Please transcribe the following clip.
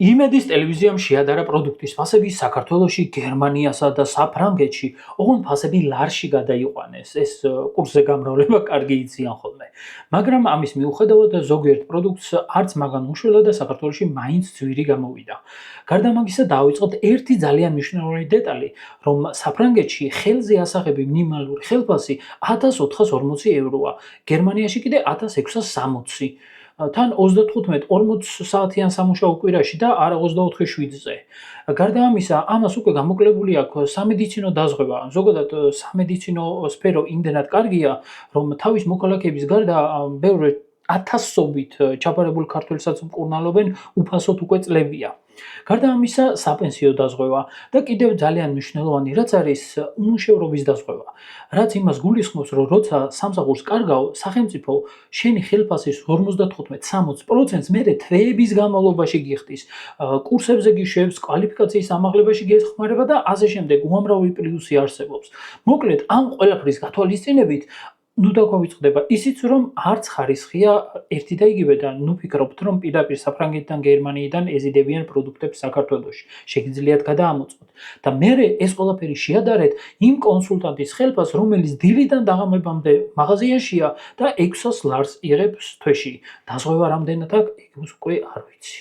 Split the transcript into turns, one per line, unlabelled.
იმედის ტელევიზიამ შეადარა პროდუქტის ფასები საქართველოში, გერმანიასა და საფრანგეთში, ოღონდ ფასები ლარში გადაიყვანეს. ეს კურსზე გამრავლება კარგი იციან ხოლმე. მაგრამ ამის მიუხედავად ზოგიერთ პროდუქტს არც მაგან უშველა და საქართველოში მაინც ძვირი გამოვიდა. გარდა ამისა დაავიწყოთ ერთი ძალიან მნიშვნელოვანი დეტალი, რომ საფრანგეთში ხელზე ასაღები მინიმალური ხელფასი 1440 ევროა, გერმანიაში კიდე 1660. თან 35-40 საათიან სამუშაო კვირაში და არა 24-7-ზე. გარდა ამისა, ამას უკვე გამოკლებული აქვს სამედიცინო დაზღვევა. ზოგადად სამედიცინო სფერო იმდენად კარგია, რომ თავის მოქალაქეების გარდა ბევრი ათასობით ჩაბარებულ ქართველსაც მკურნალობენ უფასოდ უკვე წლებია. გარდა ამისა, საპენსიო დაზღვევა და კიდევ ძალიან მნიშვნელოვანი რაც არის უმუშევრობის დაზღვევა. რაც იმას გულისხმობს, რომ როცა სამსახურს კარგავ, სახელმწიფო შენი ხელფასის 55-60%-ს მერე თვეების განმავლობაში გიხდის. კურსებზე გიშვებს, კვალიფიკაციის ამაღლებაში გეხმარება და ასე შემდეგ უამრავი პლუსი არსებობს. მოკლედ, ამ ყველაფრის გათვალისწინებით დაგვიწყდება ისიც, რომ არც ხარისხია ერთი და იგივე და ნუ ფიქრობთ, რომ პირდაპირ საფრანგეთიდან, გერმანიიდან ეზიდებიან პროდუქტებს საქართველოში. შეგიძლიათ გადაამოწმოთ. და მერე ეს ყველაფერი შეადარეთ იმ კონსულტანტის ხელფასს, რომელიც დილიდან დაღამებამდე მაღაზიაშია და 600 ლარს იღებს თვეში. დაზღვევა რამდენად აქვს, იქ უკვე არ ვიცი.